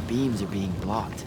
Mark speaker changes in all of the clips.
Speaker 1: beams are being blocked.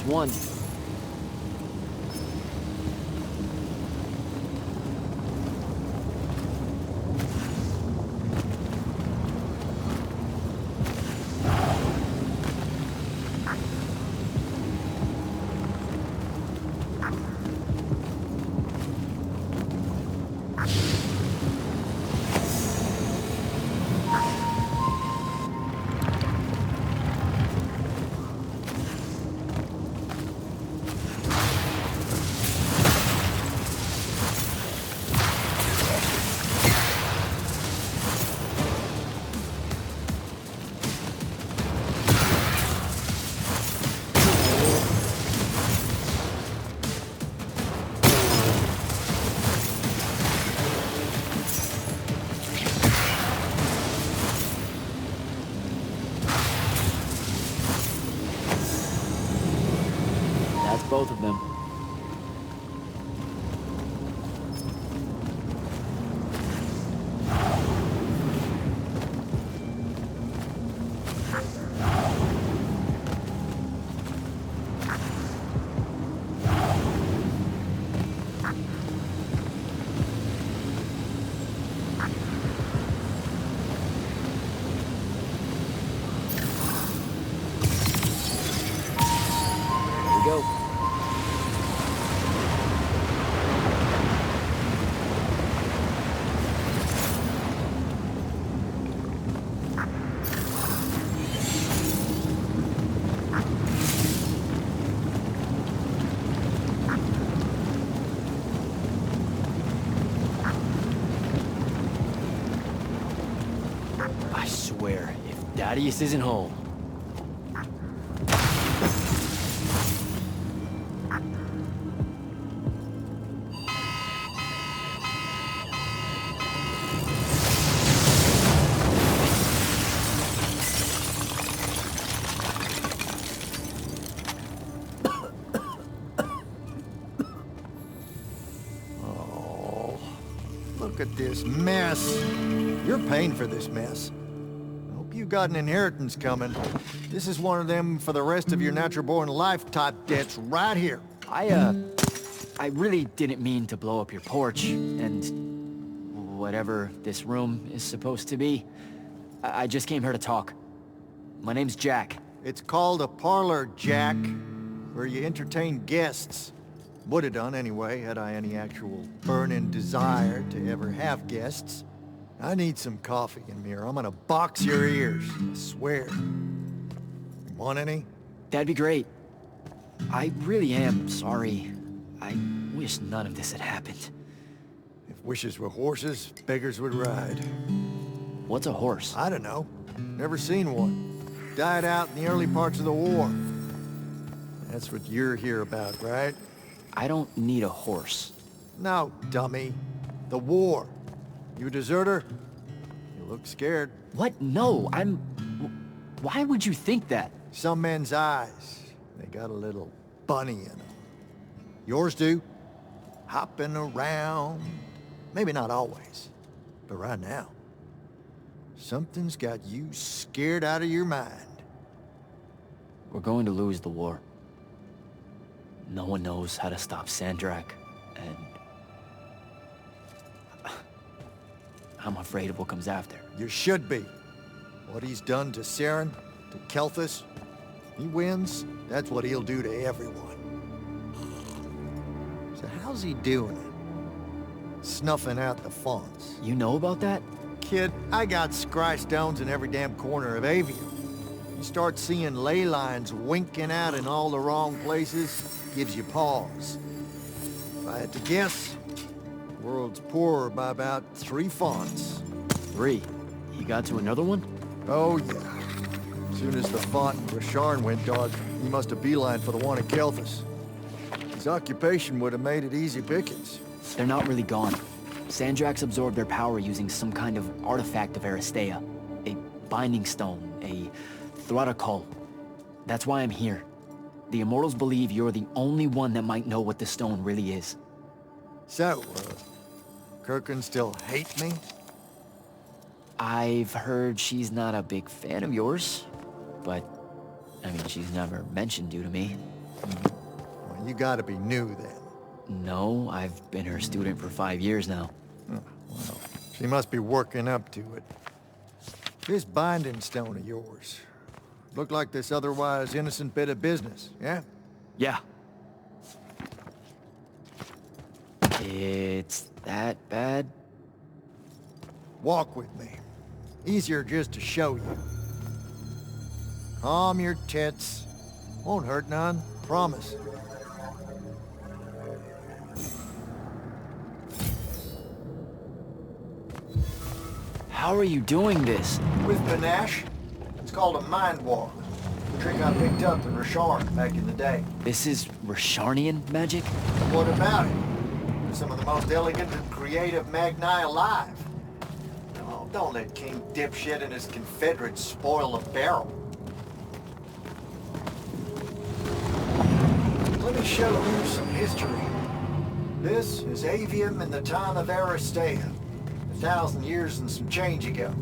Speaker 1: One. Both of them. Here we go. I swear, if Thaddeus isn't home.
Speaker 2: Oh, look at this mess. You're paying for this mess. Hope you got an inheritance coming. This is one of them for the rest of your natural-born life type debts right here.
Speaker 1: I really didn't mean to blow up your porch, and whatever this room is supposed to be. I just came here to talk. My name's Jack.
Speaker 2: It's called a parlor, Jack, where you entertain guests. Would have done anyway, had I any actual burning desire to ever have guests. I need some coffee in here. I'm gonna box your ears, I swear. You want any?
Speaker 1: That'd be great. I really am sorry. I wish none of this had happened.
Speaker 2: If wishes were horses, beggars would ride.
Speaker 1: What's a horse?
Speaker 2: I don't know. Never seen one. Died out in the early parts of the war. That's what you're here about, right?
Speaker 1: I don't need a horse.
Speaker 2: No, dummy. The war. You a deserter? You look scared.
Speaker 1: What? No, I'm... Why would you think that?
Speaker 2: Some men's eyes, they got a little bunny in them. Yours do. Hopping around. Maybe not always, but right now. Something's got you scared out of your mind.
Speaker 1: We're going to lose the war. No one knows how to stop Sandrak, and... I'm afraid of what comes after.
Speaker 2: You should be. What he's done to Saren, to Kelthus, he wins, that's what he'll do to everyone. So how's he doing it? snuffing out the fonts.
Speaker 1: You know about that?
Speaker 2: Kid, I got scry stones in every damn corner of Aveum. You start seeing ley lines winking out in all the wrong places, gives you pause. If I had to guess, the world's poorer by about 3 fonts.
Speaker 1: 3. You got to another one?
Speaker 2: Oh, yeah. As soon as the font in Rasharn went dark, he must have beelined for the one in Kelthus. His occupation would have made it easy pickings.
Speaker 1: They're not really gone. Sandrax absorbed their power using some kind of artifact of Aristea. A binding stone, a Thruticol. That's why I'm here. The Immortals believe you're the only one that might know what the stone really is.
Speaker 2: So, Kirkin still hate me?
Speaker 1: I've heard she's not a big fan of yours, but, I mean, she's never mentioned you to me.
Speaker 2: Well, you gotta be new then.
Speaker 1: No, I've been her student for 5 years now.
Speaker 2: Oh, well, she must be working up to it. This binding stone of yours, looked like this otherwise innocent bit of business, yeah?
Speaker 1: Yeah. It's that bad?
Speaker 2: Walk with me. Easier just to show you. Calm your tits. Won't hurt none, promise.
Speaker 1: How are you doing this?
Speaker 2: With panache. It's called a mind walk. The trick I picked up in Rasharn back in the day.
Speaker 1: This is Rasharnian magic?
Speaker 2: What about it? They're some of the most elegant and creative Magni alive. Oh, don't let King Dipshit and his Confederates spoil the barrel. Let me show you some history. This is Aveum in the time of Aristea. 1,000 years and some change ago.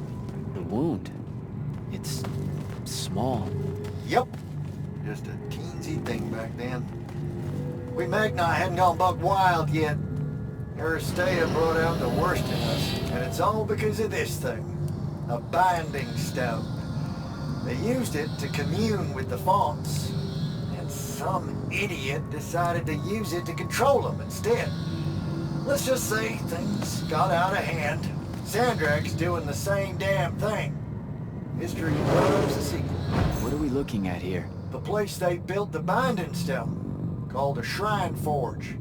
Speaker 1: The wound. It's small.
Speaker 2: Yep. Just a teensy thing back then. We Magni hadn't gone buck wild yet. Aristea brought out the worst in us, and it's all because of this thing. A binding stone. They used it to commune with the fonts, and some idiot decided to use it to control them instead. Let's just say things got out of hand. Sandrax doing the same damn thing. History loves a sequel.
Speaker 1: What are we looking at here?
Speaker 2: The place they built the binding stone, called a shrine forge.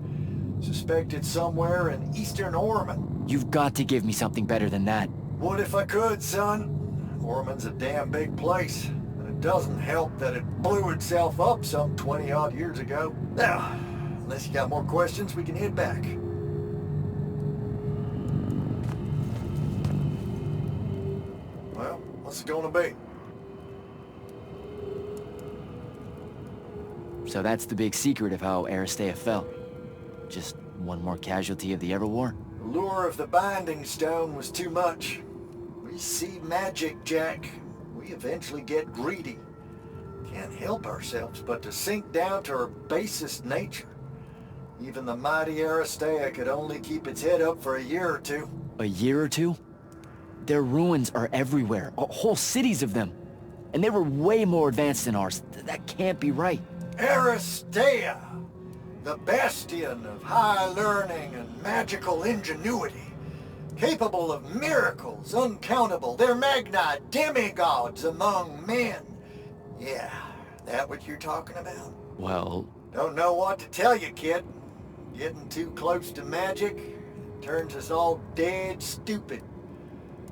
Speaker 2: Suspected somewhere in eastern Orman.
Speaker 1: You've got to give me something better than that.
Speaker 2: What if I could, son? Orman's a damn big place, and it doesn't help that it blew itself up some 20-odd years ago. Now, unless you got more questions, we can head back. Well, what's it gonna be?
Speaker 1: So that's the big secret of how Aristea fell. Just one more casualty of the Everwar?
Speaker 2: The lure of the binding stone was too much. We see magic, Jack. We eventually get greedy. Can't help ourselves but to sink down to our basest nature. Even the mighty Aristea could only keep its head up for a year or two.
Speaker 1: A year or two? Their ruins are everywhere, whole cities of them. And they were way more advanced than ours. That can't be right.
Speaker 2: Aristea! The bastion of high learning and magical ingenuity. Capable of miracles uncountable. They're Magni demigods among men. Yeah, that what you're talking about?
Speaker 1: Well...
Speaker 2: Don't know what to tell you, kid. Getting too close to magic turns us all dead stupid.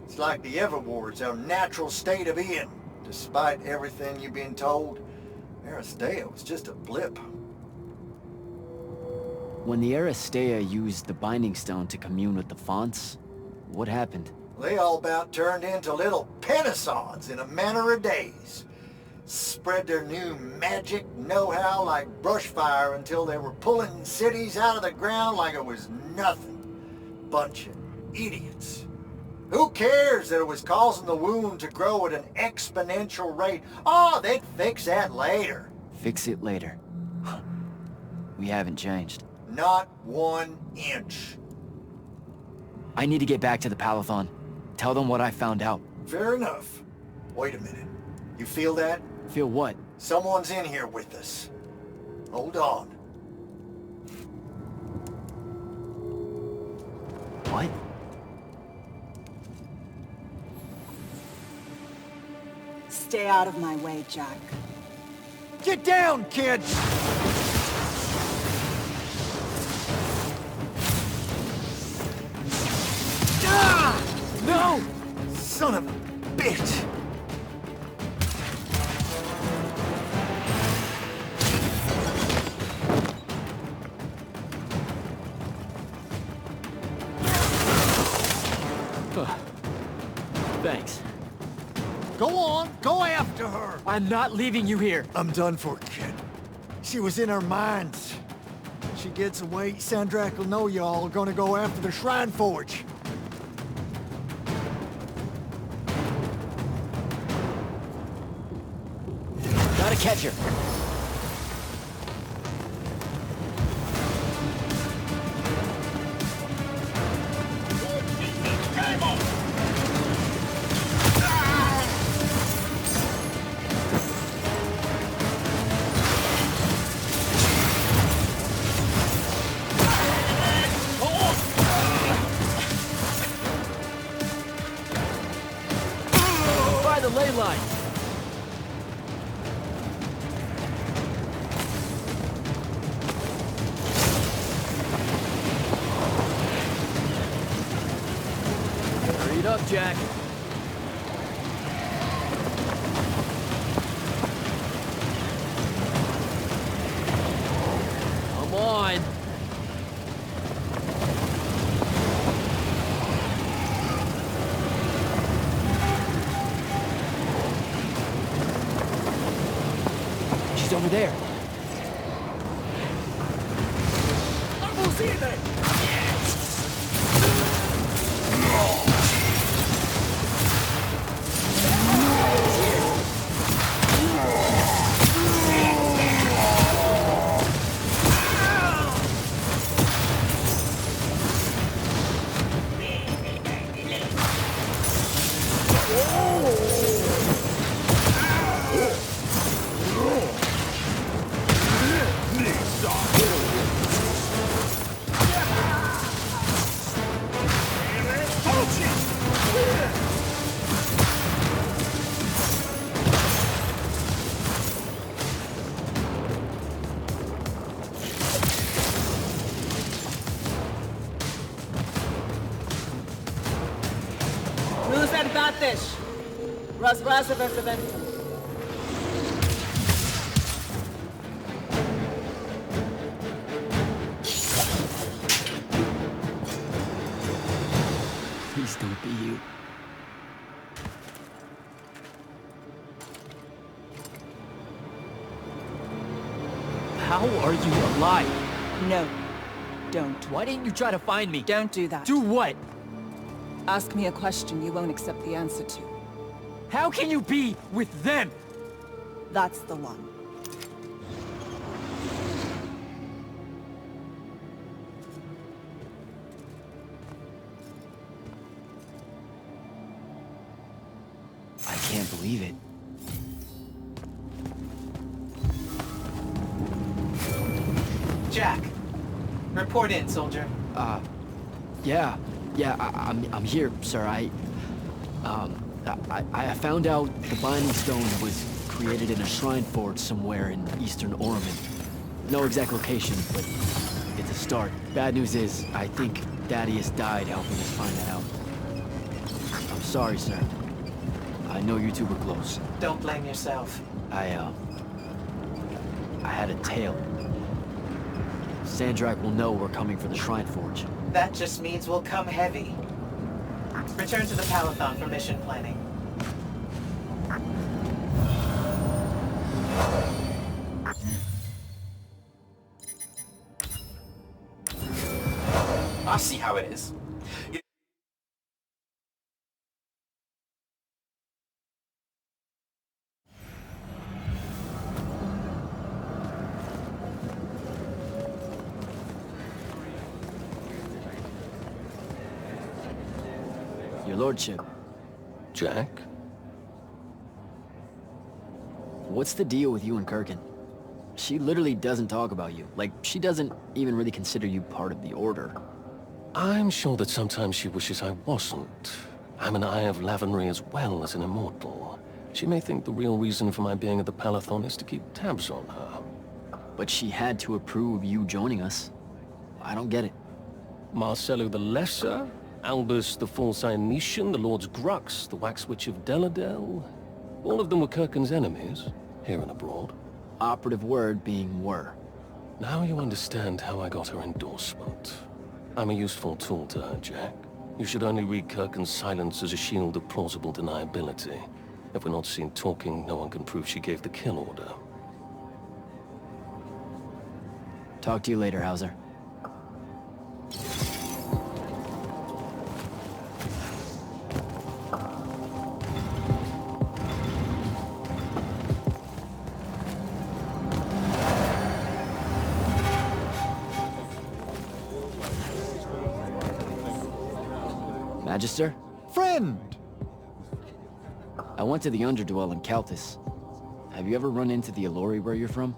Speaker 2: It's like the Everwar's our natural state of being. Despite everything you've been told, Aristea was just a blip.
Speaker 1: When the Aristea used the Binding Stone to commune with the fonts, what happened?
Speaker 2: They all about turned into little penasons in a matter of days. Spread their new magic know-how like brushfire until they were pulling cities out of the ground like it was nothing. Bunch of idiots. Who cares that it was causing the wound to grow at an exponential rate? Oh, they'd fix that later.
Speaker 1: Fix it later. We haven't changed.
Speaker 2: Not 1 inch.
Speaker 1: I need to get back to the Palathon. Tell them what I found out.
Speaker 2: Fair enough. Wait a minute. You feel that?
Speaker 1: Feel what?
Speaker 2: Someone's in here with us. Hold on.
Speaker 1: What?
Speaker 3: Stay out of my way, Jack.
Speaker 2: Get down, kid!
Speaker 1: Ah! No!
Speaker 2: Son of a bitch!
Speaker 1: Thanks.
Speaker 2: Go on, go after her!
Speaker 1: I'm not leaving you here.
Speaker 2: I'm done for, kid. She was in her minds. She gets away, Sandrak will know y'all are gonna go after the Shrine Forge.
Speaker 1: Gotta catch her. By the ley line. Hurry it up, Jack. Come on. She's over there.
Speaker 3: Fattish. Razrazaverzaventum.
Speaker 1: Please don't be you. How are you alive?
Speaker 3: No, don't.
Speaker 1: Why didn't you try to find me?
Speaker 3: Don't do that.
Speaker 1: Do what?
Speaker 3: Ask me a question you won't accept the answer to.
Speaker 1: How can you be with them?
Speaker 3: That's the one.
Speaker 1: I can't believe it.
Speaker 4: Jack, report in, soldier.
Speaker 1: Yeah, I'm here, sir. I found out the Binding Stone was created in a shrine forge somewhere in eastern Orman. No exact location, but it's a start. Bad news is, I think Daddy has died helping us find that out. I'm sorry, sir. I know you two were close.
Speaker 4: Don't blame yourself.
Speaker 1: I had a tail. Sandrak will know we're coming for the Shrine Forge.
Speaker 4: That just means we'll come heavy. Return to the Palathon for mission planning. I see how it is.
Speaker 1: Your lordship,
Speaker 5: Jack?
Speaker 1: what's the deal with you and Kirkin? She literally doesn't talk about you. Like, she doesn't even really consider you part of the Order.
Speaker 5: I'm sure that sometimes she wishes I wasn't. I'm an Eye of Lavenry as well as an immortal. She may think the real reason for my being at the Palathon is to keep tabs on her.
Speaker 1: But she had to approve you joining us. I don't get it.
Speaker 5: Marcello the Lesser, Albus the False Ianetian, the Lord's Grux, the Wax Witch of Deladel. All of them were Kirkin's enemies, here and abroad.
Speaker 1: Operative word being were.
Speaker 5: Now you understand how I got her endorsement. I'm a useful tool to her, Jack. You should only read Kirkin's silence as a shield of plausible deniability. If we're not seen talking, no one can prove she gave the kill order.
Speaker 1: Talk to you later, Hauser. Magister?
Speaker 2: Friend!
Speaker 1: I went to the Underdwell in Calthus. Have you ever run into the Allori where you're from?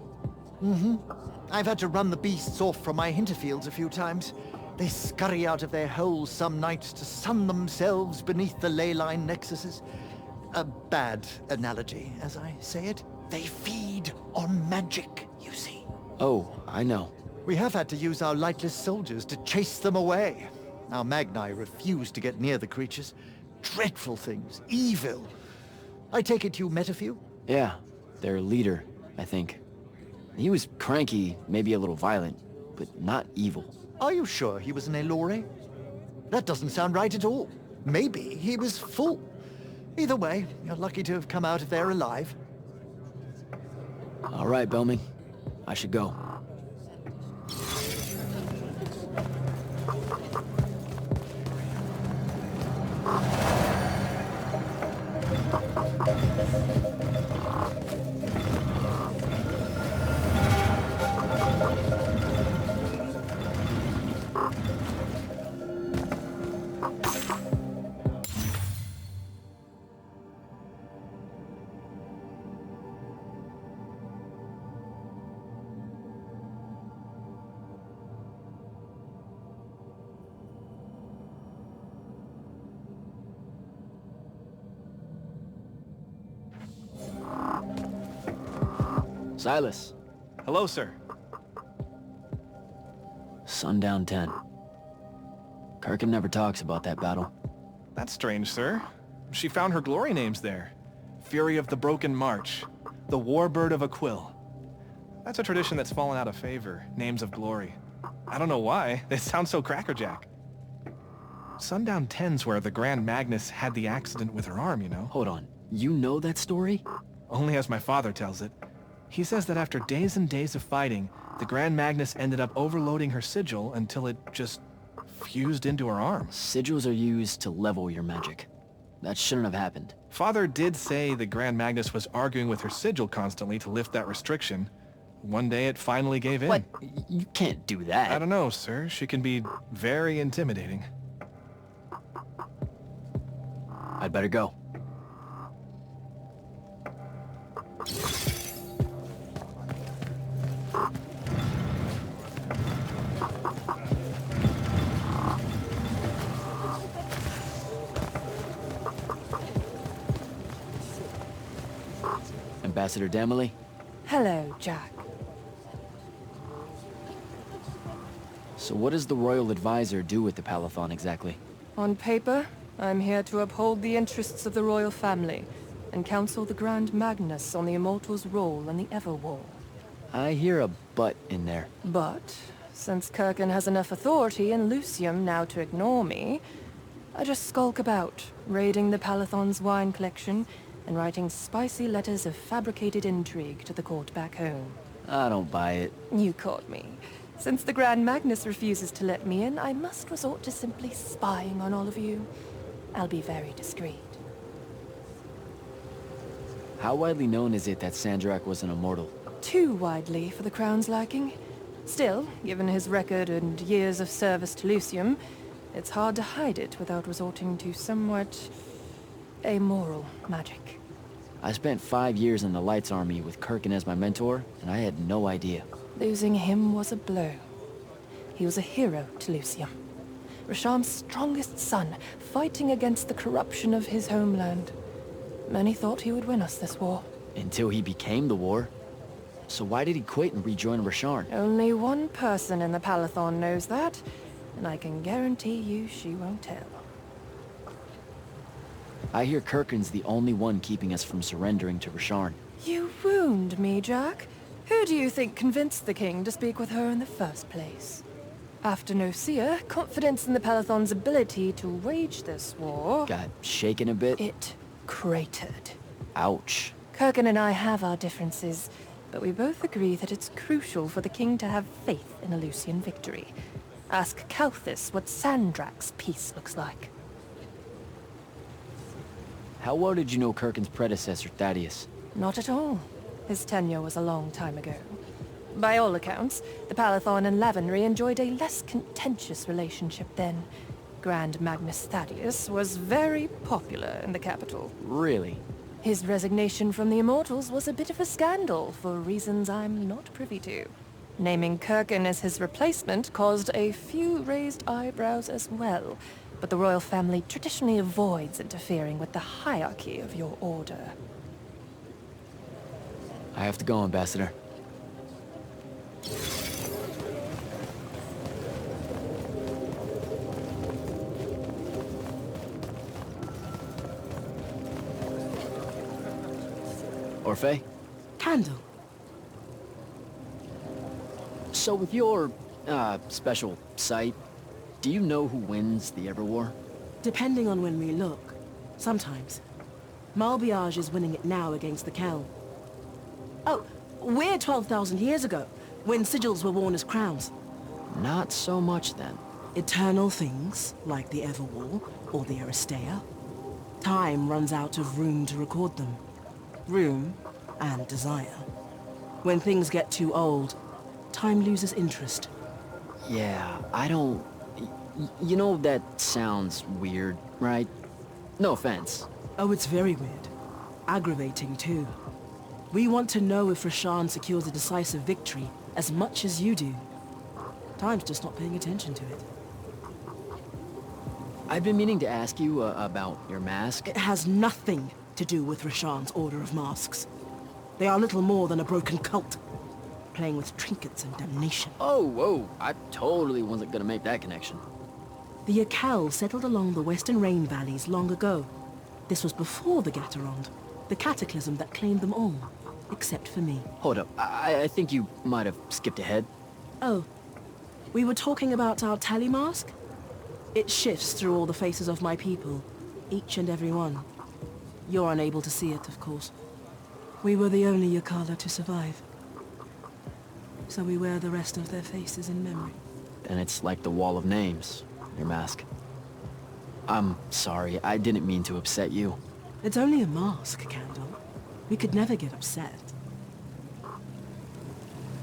Speaker 2: I've had to run the beasts off from my hinterfields a few times. They scurry out of their holes some nights to sun themselves beneath the ley line nexuses. A bad analogy, as I say it. They feed on magic, you see.
Speaker 1: Oh, I know.
Speaker 2: We have had to use our lightless soldiers to chase them away. Our Magni refuse to get near the creatures. Dreadful things. Evil. I take it you met a few?
Speaker 1: Yeah, their leader, I think. He was cranky, maybe a little violent, but not evil.
Speaker 2: Are you sure he was an Allori? That doesn't sound right at all. Maybe he was full. Either way, you're lucky to have come out of there alive.
Speaker 1: All right, Bellman. I should go. Silas.
Speaker 6: Hello, sir.
Speaker 1: Sundown 10. Kirkin never talks about that battle.
Speaker 6: That's strange, sir. She found her glory names there. Fury of the Broken March. The Warbird of Aquil. That's a tradition that's fallen out of favor. Names of glory. I don't know why. They sound so crackerjack. Sundown 10's where the Grand Magnus had the accident with her arm, you know?
Speaker 1: Hold on. You know that story?
Speaker 6: Only as my father tells it. He says that after days and days of fighting, the Grand Magnus ended up overloading her sigil until it just fused into her arm.
Speaker 1: Sigils are used to level your magic. That shouldn't have happened.
Speaker 6: Father did say the Grand Magnus was arguing with her sigil constantly to lift that restriction. One day it finally gave in.
Speaker 1: What? You can't do that.
Speaker 6: I don't know, sir. She can be very intimidating.
Speaker 1: I'd better go. Ambassador Damley?
Speaker 3: Hello, Jack.
Speaker 1: So what does the Royal Advisor do with the Palathon exactly?
Speaker 3: On paper, I'm here to uphold the interests of the royal family and counsel the Grand Magnus on the Immortals' role in the Everwar.
Speaker 1: I hear a but in there.
Speaker 3: But, since Kirkin has enough authority in Lucium now to ignore me, I just skulk about, raiding the Palathon's wine collection and writing spicy letters of fabricated intrigue to the court back home.
Speaker 1: I don't buy it.
Speaker 3: You caught me. Since the Grand Magnus refuses to let me in, I must resort to simply spying on all of you. I'll be very discreet.
Speaker 1: How widely known is it that Sandrak was an immortal?
Speaker 3: Too widely for the Crown's liking. Still, given his record and years of service to Lucium, it's hard to hide it without resorting to somewhat amoral magic.
Speaker 1: I spent 5 years in the Lights Army with Kirkin as my mentor, and I had no idea.
Speaker 3: Losing him was a blow. He was a hero to Lucium. Rasham's strongest son, fighting against the corruption of his homeland. Many thought he would win us this war.
Speaker 1: Until he became the war. So why did he quit and rejoin Rasharn?
Speaker 3: Only one person in the Palathon knows that, and I can guarantee you she won't tell.
Speaker 1: I hear Kirkin's the only one keeping us from surrendering to Rasharn.
Speaker 3: You wound me, Jack. Who do you think convinced the king to speak with her in the first place? After Nicaea, confidence in the Palathon's ability to wage this war...
Speaker 1: Got shaken a bit?
Speaker 3: It cratered.
Speaker 1: Ouch.
Speaker 3: Kirkin and I have our differences, but we both agree that it's crucial for the king to have faith in a Lucian victory. Ask Kalthis what Sandrak's peace looks like.
Speaker 1: How well did you know Kirkin's predecessor, Thaddeus?
Speaker 3: Not at all. His tenure was a long time ago. By all accounts, the Palathon and Lavenry enjoyed a less contentious relationship then. Grand Magnus Thaddeus was very popular in the capital.
Speaker 1: Really?
Speaker 3: His resignation from the Immortals was a bit of a scandal for reasons I'm not privy to. Naming Kirkin as his replacement caused a few raised eyebrows as well, but the royal family traditionally avoids interfering with the hierarchy of your order.
Speaker 1: I have to go, Ambassador. Orphe?
Speaker 7: Candle.
Speaker 1: So with your, special sight, do you know who wins the Everwar?
Speaker 7: Depending on when we look. Sometimes. Malbiage is winning it now against the Kel. Oh, we're 12,000 years ago, when sigils were worn as crowns.
Speaker 1: Not so much then.
Speaker 7: Eternal things, like the Everwar, or the Aristea. Time runs out of room to record them. Room, and desire. When things get too old, time loses interest.
Speaker 1: Yeah, I don't... You know, that sounds weird, right? No offense.
Speaker 7: Oh, it's very weird. Aggravating, too. We want to know if Rasharn secures a decisive victory as much as you do. Time's just not paying attention to it.
Speaker 1: I've been meaning to ask you about your mask.
Speaker 7: It has nothing to do with Rasharn's Order of Masks. They are little more than a broken cult, playing with trinkets and damnation.
Speaker 1: Oh, whoa, I totally wasn't gonna make that connection.
Speaker 7: The Akel settled along the western rain valleys long ago. This was before the Gaterond, the cataclysm that claimed them all, except for me.
Speaker 1: Hold up, I think you might have skipped ahead.
Speaker 7: Oh, we were talking about our tally mask? It shifts through all the faces of my people, each and every one. You're unable to see it, of course. We were the only Yakala to survive. So we wear the rest of their faces in memory.
Speaker 1: Then it's like the wall of names, your mask. I'm sorry, I didn't mean to upset you.
Speaker 7: It's only a mask, Candle. We could never get upset.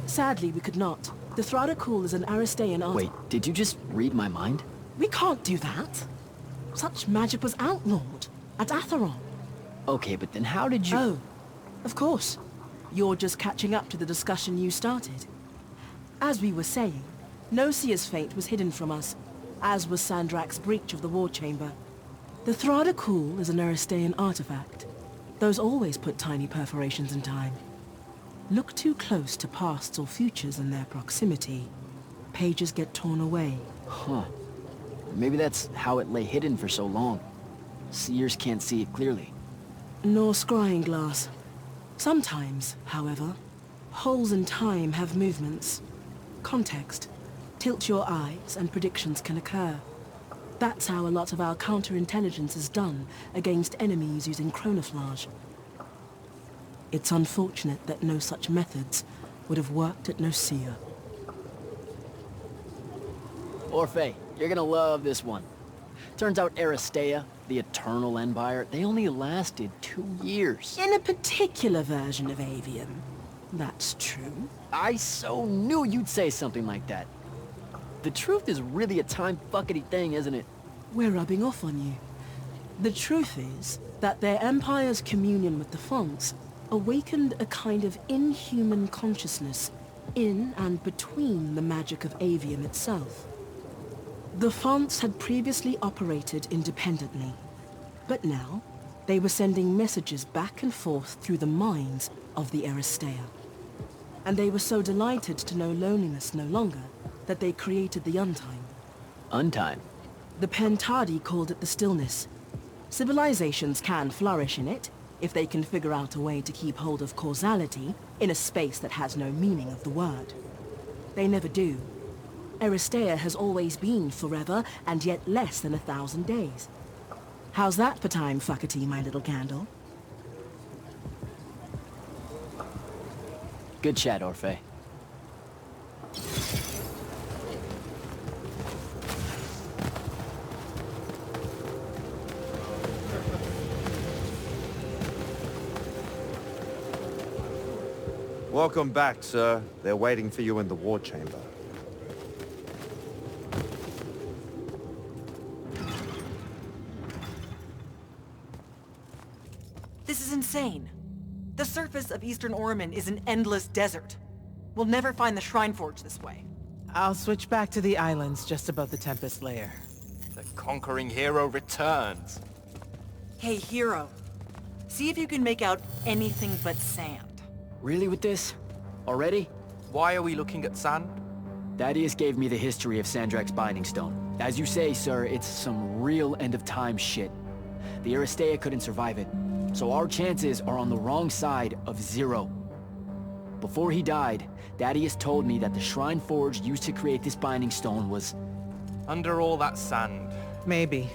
Speaker 7: Sadly, we could not. The Thradakul is an Aristean art.
Speaker 1: Wait, did you just read my mind?
Speaker 7: We can't do that. Such magic was outlawed at Atheron.
Speaker 1: Okay, but then how did you...
Speaker 7: Oh, of course. You're just catching up to the discussion you started. As we were saying, Nicaea's fate was hidden from us, as was Sandrak's breach of the war chamber. The Thradakul is an Aristean artifact. Those always put tiny perforations in time. Look too close to pasts or futures in their proximity. Pages get torn away.
Speaker 1: Huh. Maybe that's how it lay hidden for so long. Seers can't see it clearly.
Speaker 7: Nor scrying glass. Sometimes, however, holes in time have movements. Context. Tilt your eyes and predictions can occur. That's how a lot of our counterintelligence is done against enemies using chronoflage. It's unfortunate that no such methods would have worked at Nicaea.
Speaker 1: Orphe, you're gonna love this one. Turns out Aristea, the Eternal Empire, they only lasted 2 years.
Speaker 7: In a particular version of Aveum. That's true.
Speaker 1: I so knew you'd say something like that. The truth is really a time-fuckety thing, isn't it?
Speaker 7: We're rubbing off on you. The truth is that their empire's communion with the Fonts awakened a kind of inhuman consciousness in and between the magic of Aveum itself. The fonts had previously operated independently, but now they were sending messages back and forth through the minds of the Aristea. And they were so delighted to know loneliness no longer that they created the Untime.
Speaker 1: Untime?
Speaker 7: The Pentadi called it the Stillness. Civilizations can flourish in it if they can figure out a way to keep hold of causality in a space that has no meaning of the word. They never do. Aristea has always been forever and yet less than 1,000 days. How's that for time, fuckety, my little candle?
Speaker 1: Good chat, Orphe.
Speaker 8: Welcome back, sir. They're waiting for you in the war chamber.
Speaker 9: This is insane. The surface of Eastern Orman is an endless desert. We'll never find the Shrine Forge this way.
Speaker 4: I'll switch back to the islands just above the Tempest layer.
Speaker 10: The conquering hero returns.
Speaker 9: Hey, hero. See if you can make out anything but sand.
Speaker 1: Really with this? Already?
Speaker 10: Why are we looking at sand?
Speaker 1: Thaddeus gave me the history of Sandrak's Binding Stone. As you say, sir, it's some real end-of-time shit. The Aristea couldn't survive it, so our chances are on the wrong side of 0. Before he died, Thaddeus told me that the Shrine Forge used to create this Binding Stone was...
Speaker 10: Under all that sand.
Speaker 4: Maybe.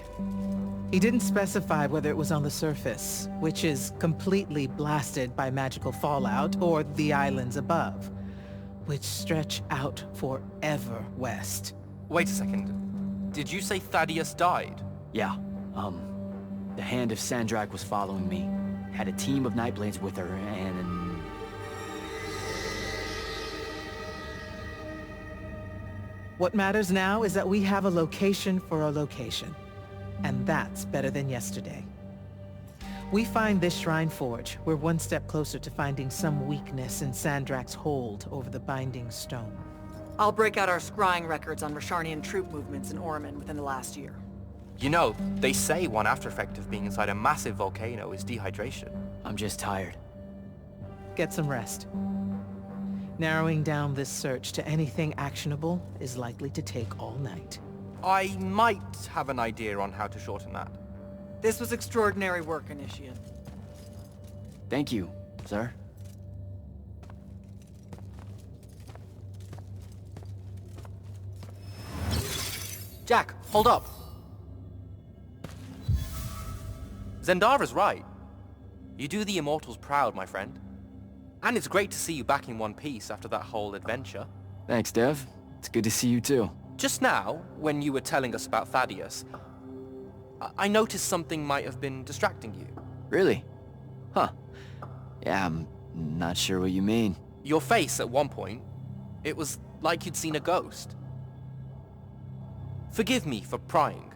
Speaker 4: He didn't specify whether it was on the surface, which is completely blasted by magical fallout, or the islands above, which stretch out forever west.
Speaker 10: Wait a second. Did you say Thaddeus died?
Speaker 1: Yeah, the Hand of Sandrak was following me. Had a team of Nightblades with her, and...
Speaker 4: What matters now is that we have a location for a location. And that's better than yesterday. We find this Shrine Forge, we're one step closer to finding some weakness in Sandrak's hold over the Binding Stone.
Speaker 9: I'll break out our scrying records on Rasharnian troop movements in Orman within the last year.
Speaker 10: You know, they say one after effect of being inside a massive volcano is dehydration.
Speaker 1: I'm just tired.
Speaker 4: Get some rest. Narrowing down this search to anything actionable is likely to take all night.
Speaker 10: I might have an idea on how to shorten that.
Speaker 9: This was extraordinary work, Initiate.
Speaker 1: Thank you, sir.
Speaker 10: Jack, hold up. Zendara's right. You do the Immortals proud, my friend. And it's great to see you back in one piece after that whole adventure.
Speaker 1: Thanks, Dev. It's good to see you too.
Speaker 10: Just now, when you were telling us about Thaddeus, I noticed something might have been distracting you.
Speaker 1: Really? Huh. Yeah, I'm not sure what you mean.
Speaker 10: Your face at one point, it was like you'd seen a ghost. Forgive me for prying.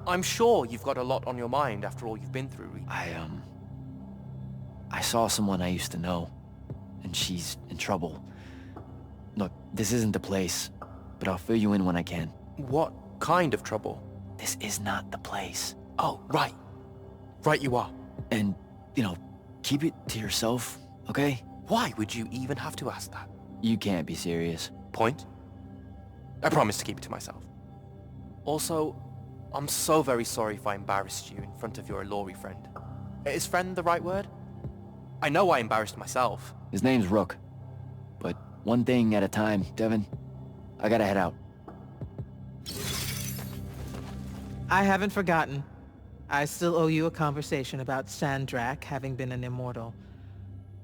Speaker 10: I'm sure you've got a lot on your mind after all you've been through.
Speaker 1: I saw someone I used to know, and she's in trouble. Look, this isn't the place, but I'll fill you in when I can.
Speaker 10: What kind of trouble?
Speaker 1: This is not the place.
Speaker 10: Oh, right. Right you are.
Speaker 1: And, keep it to yourself, okay?
Speaker 10: Why would you even have to ask that?
Speaker 1: You can't be serious.
Speaker 10: Point? I promise to keep it to myself. Also, I'm so very sorry if I embarrassed you in front of your Ilori friend. Is friend the right word? I know I embarrassed myself.
Speaker 1: His name's Rook. But one thing at a time, Devin. I gotta head out.
Speaker 4: I haven't forgotten. I still owe you a conversation about Sandrak having been an immortal.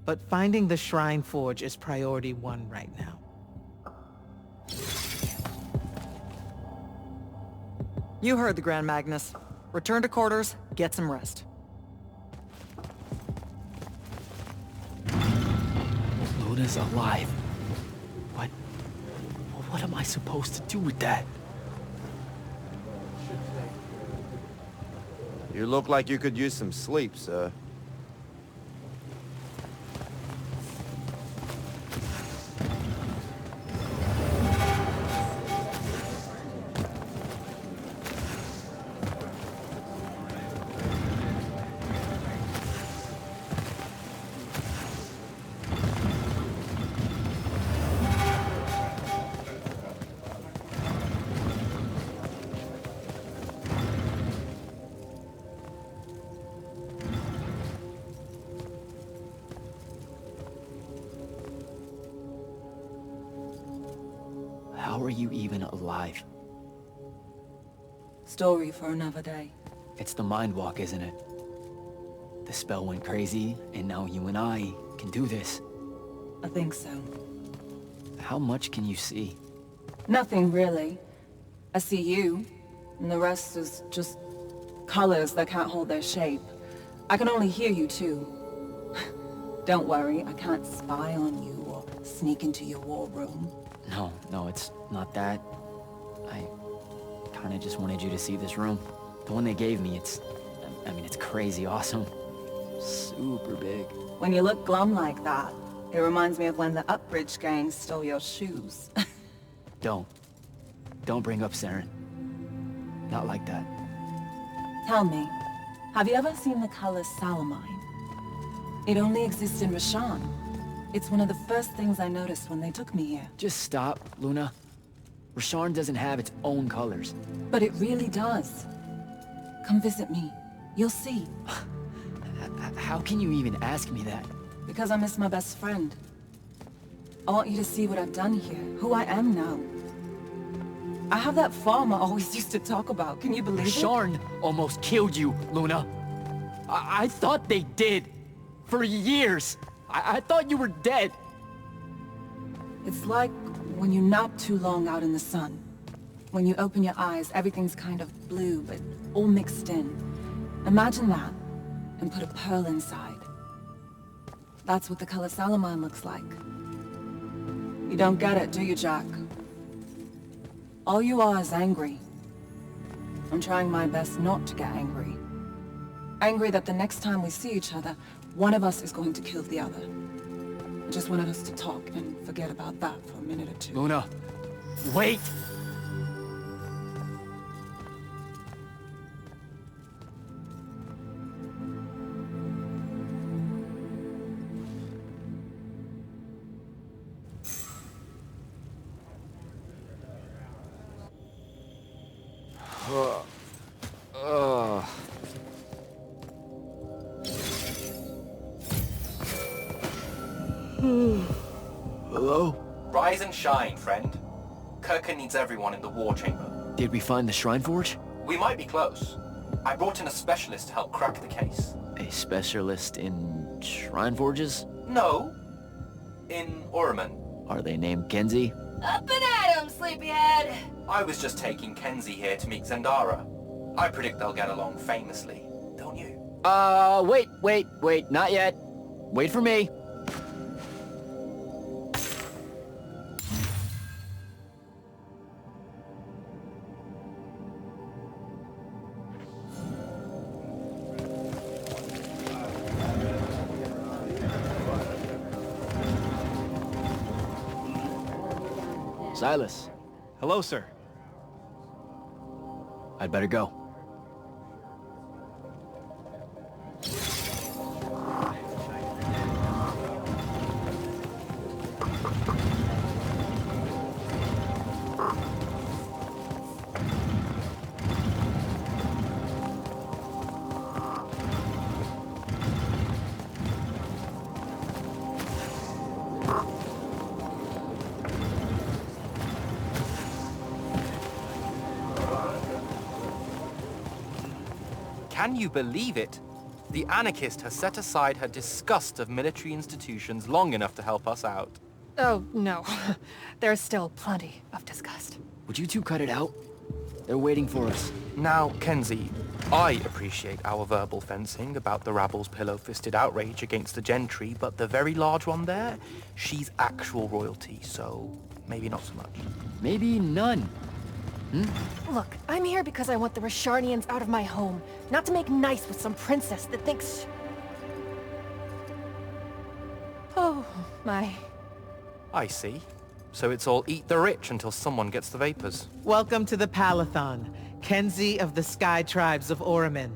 Speaker 4: But finding the Shrine Forge is priority 1 right now.
Speaker 9: You heard the Grand Magnus. Return to quarters, get some rest.
Speaker 1: Luna's alive. But what am I supposed to do with that?
Speaker 8: You look like you could use some sleep, sir.
Speaker 1: you even alive?
Speaker 11: Story for another day.
Speaker 1: It's the mind walk, isn't it? The spell went crazy, and now you and I can do this.
Speaker 11: I think so.
Speaker 1: How much can you see?
Speaker 11: Nothing really. I see you, and the rest is just colors that can't hold their shape. I can only hear you too. Don't worry, I can't spy on you or sneak into your war room.
Speaker 1: No, it's not that. I kinda just wanted you to see this room. The one they gave me, it's crazy awesome. Super big.
Speaker 11: When you look glum like that, it reminds me of when the Upbridge gang stole your shoes.
Speaker 1: Don't bring up Saren. Not like that.
Speaker 11: Tell me, have you ever seen the color Salamine? It only exists in Rashan. It's one of the first things I noticed when they took me here.
Speaker 1: Just stop, Luna. Rasharn doesn't have its own colors.
Speaker 11: But it really does. Come visit me. You'll see.
Speaker 1: How can you even ask me that?
Speaker 11: Because I miss my best friend. I want you to see what I've done here, who I am now. I have that farm I always used to talk about. Can you believe it?
Speaker 1: Rasharn almost killed you, Luna. I thought they did. For years. I thought you were dead.
Speaker 11: It's like when you nap too long out in the sun. When you open your eyes, everything's kind of blue, but all mixed in. Imagine that, and put a pearl inside. That's what the color Salamine looks like. You don't get it, do you, Jack? All you are is angry. I'm trying my best not to get angry. Angry that the next time we see each other, one of us is going to kill the other. I just wanted us to talk and forget about that for a minute or two.
Speaker 1: Luna, wait! Hello?
Speaker 10: Rise and shine, friend. Kirkin needs everyone in the war chamber.
Speaker 1: Did we find the Shrine Forge?
Speaker 10: We might be close. I brought in a specialist to help crack the case.
Speaker 1: A specialist in Shrine Forges?
Speaker 10: No. In Orman.
Speaker 1: Are they named Kenzie?
Speaker 12: Up and at 'em, sleepyhead!
Speaker 10: I was just taking Kenzie here to meet Zendara. I predict they'll get along famously, don't you?
Speaker 1: Wait, not yet. Wait for me. Silas.
Speaker 6: Hello, sir.
Speaker 1: I'd better go.
Speaker 10: Can you believe it? The anarchist has set aside her disgust of military institutions long enough to help us out.
Speaker 3: Oh, no. There's still plenty of disgust.
Speaker 1: Would you two cut it out? They're waiting for us.
Speaker 10: Now, Kenzie, I appreciate our verbal fencing about the rabble's pillow-fisted outrage against the gentry, but the very large one there, she's actual royalty, so maybe not so much.
Speaker 1: Maybe none.
Speaker 3: Look, I'm here because I want the Rasharnians out of my home, not to make nice with some princess that thinks... Oh, my...
Speaker 10: I see. So it's all eat the rich until someone gets the vapors.
Speaker 4: Welcome to the Palathon, Kenzie of the Sky Tribes of Oramin.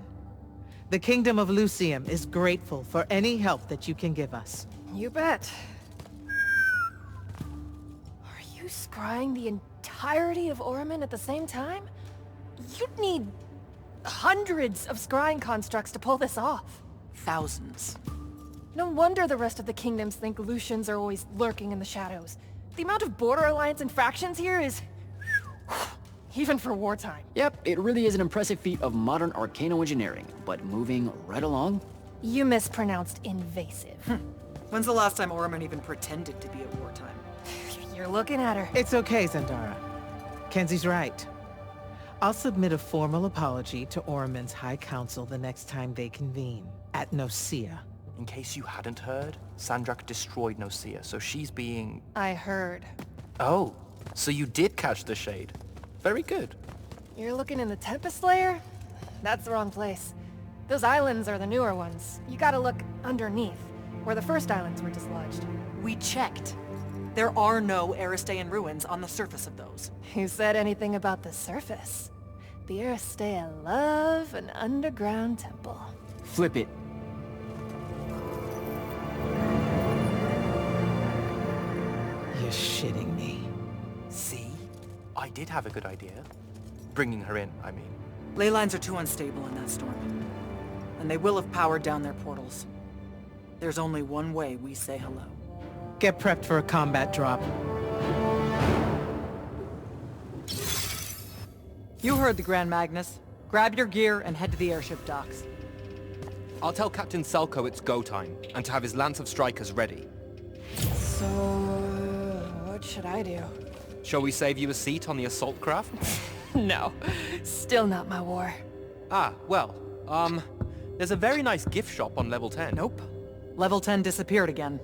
Speaker 4: The Kingdom of Lucium is grateful for any help that you can give us.
Speaker 3: You bet. Are you scrying the entirety of Oramin at the same time? You'd need hundreds of scrying constructs to pull this off.
Speaker 9: Thousands.
Speaker 3: No wonder the rest of the kingdoms think Lucians are always lurking in the shadows. The amount of border alliance and factions here is even for wartime.
Speaker 1: Yep, it really is an impressive feat of modern arcano-engineering, but moving right along?
Speaker 3: You mispronounced invasive.
Speaker 9: When's the last time Orman even pretended to be at wartime?
Speaker 3: You're looking at her.
Speaker 4: It's okay, Zendara. Kenzie's right. I'll submit a formal apology to Orman's High Council the next time they convene, at Nosea.
Speaker 10: In case you hadn't heard, Sandrak destroyed Nosea, so she's being...
Speaker 3: I heard.
Speaker 10: Oh, so you did catch the shade. Very good.
Speaker 3: You're looking in the Tempest layer? That's the wrong place. Those islands are the newer ones. You gotta look underneath, where the first islands were dislodged.
Speaker 9: We checked. There are no Aristean ruins on the surface of those.
Speaker 3: Who said anything about the surface? The Aristea love an underground temple.
Speaker 1: Flip it.
Speaker 4: You're shitting me.
Speaker 10: See? I did have a good idea. Bringing her in, I mean.
Speaker 9: Ley lines are too unstable in that storm. And they will have powered down their portals. There's only one way we say hello.
Speaker 4: Get prepped for a combat drop.
Speaker 9: You heard the Grand Magnus. Grab your gear and head to the airship docks.
Speaker 10: I'll tell Captain Selko it's go time, and to have his Lance of Strikers ready.
Speaker 3: So, what should I do?
Speaker 10: Shall we save you a seat on the assault craft?
Speaker 3: No, still not my war.
Speaker 10: Ah, well, there's a very nice gift shop on level 10.
Speaker 9: Nope. Level 10 disappeared again.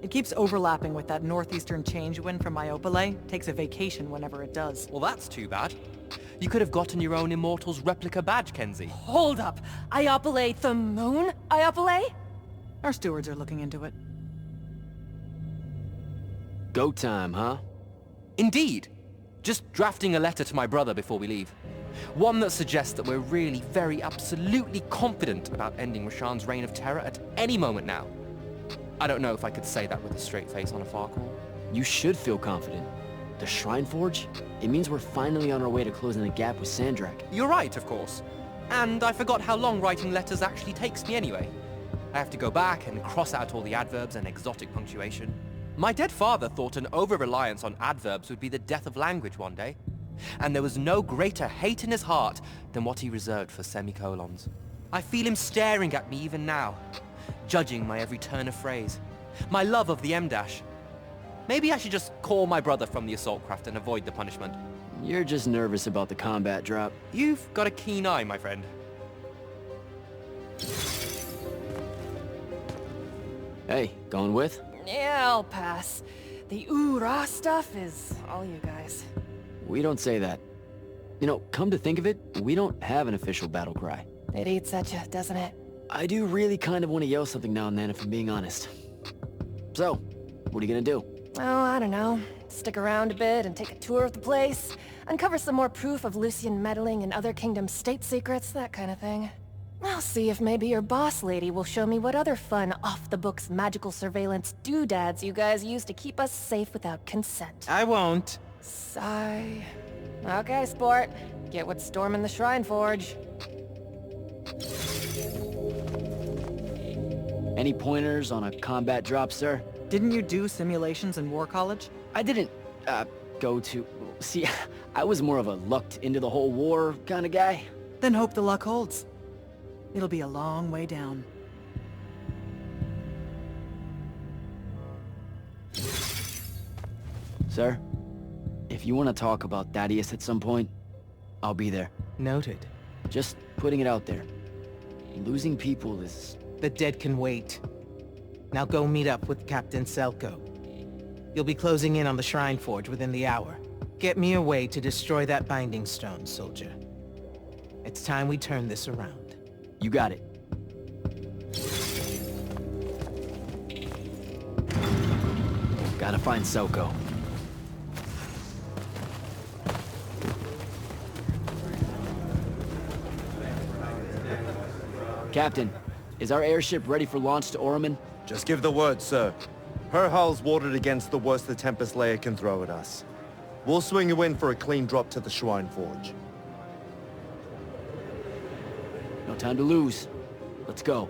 Speaker 9: It keeps overlapping with that northeastern change wind from Myopole. Takes a vacation whenever it does.
Speaker 10: Well, that's too bad. You could have gotten your own Immortals replica badge, Kenzie.
Speaker 3: Hold up! Iopole the moon? Iopole?
Speaker 9: Our stewards are looking into it.
Speaker 1: Go time, huh?
Speaker 10: Indeed. Just drafting a letter to my brother before we leave. One that suggests that we're really very absolutely confident about ending Rashawn's reign of terror at any moment now. I don't know if I could say that with a straight face on a far call.
Speaker 1: You should feel confident. The Shrine Forge? It means we're finally on our way to closing the gap with Sandrak.
Speaker 10: You're right, of course. And I forgot how long writing letters actually takes me anyway. I have to go back and cross out all the adverbs and exotic punctuation. My dead father thought an over-reliance on adverbs would be the death of language one day. And there was no greater hate in his heart than what he reserved for semicolons. I feel him staring at me even now, judging my every turn of phrase. My love of the M-dash. Maybe I should just call my brother from the assault craft and avoid the punishment.
Speaker 1: You're just nervous about the combat drop.
Speaker 10: You've got a keen eye, my friend.
Speaker 1: Hey, going with?
Speaker 3: Yeah, I'll pass. The ooh-rah stuff is all you guys.
Speaker 1: We don't say that. You know, come to think of it, we don't have an official battle cry.
Speaker 3: It eats at you, doesn't it?
Speaker 1: I do really kind of want to yell something now and then, if I'm being honest. So, what are you gonna do?
Speaker 3: Oh, I don't know. Stick around a bit and take a tour of the place. Uncover some more proof of Lucian meddling in other kingdoms' state secrets, that kind of thing. I'll see if maybe your boss lady will show me what other fun off-the-books magical surveillance doodads you guys use to keep us safe without consent.
Speaker 4: I won't.
Speaker 3: Sigh. Okay, sport. Get what's storming the Shrine Forge.
Speaker 1: Any pointers on a combat drop, sir?
Speaker 9: Didn't you do simulations in War College?
Speaker 1: I didn't, go to... See, I was more of a lucked into the whole war kind of guy.
Speaker 9: Then hope the luck holds. It'll be a long way down.
Speaker 1: Sir, if you want to talk about Thaddeus at some point, I'll be there.
Speaker 4: Noted.
Speaker 1: Just putting it out there. Losing people is...
Speaker 4: The dead can wait. Now go meet up with Captain Selko. You'll be closing in on the Shrine Forge within the hour. Get me a way to destroy that binding stone, soldier. It's time we turn this around.
Speaker 1: You got it. Gotta find Selko. Captain, is our airship ready for launch to Orman?
Speaker 8: Just give the word, sir. Her hull's warded against the worst the Tempest layer can throw at us. We'll swing you in for a clean drop to the Shrine Forge.
Speaker 1: No time to lose. Let's go.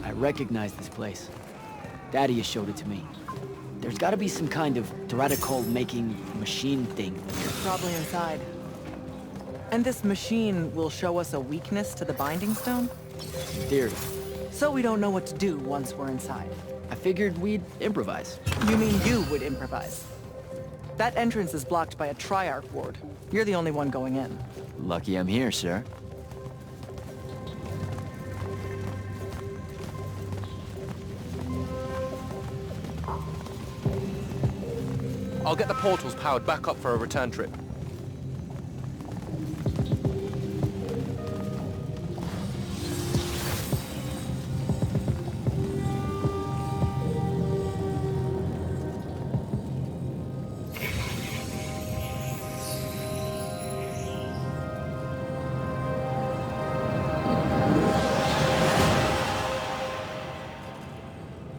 Speaker 1: I recognize this place. Daddy has showed it to me. There's gotta be some kind of Teratocol-making machine thing.
Speaker 9: Probably inside. And this machine will show us a weakness to the Binding Stone?
Speaker 1: In theory.
Speaker 9: So we don't know what to do once we're inside.
Speaker 1: I figured we'd improvise.
Speaker 9: You mean you would improvise? That entrance is blocked by a Triarch ward. You're the only one going in.
Speaker 1: Lucky I'm here, sir.
Speaker 10: I'll get the portals powered back up for a return trip.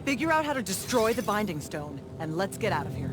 Speaker 9: Figure out how to destroy the Binding Stone, and let's get out of here.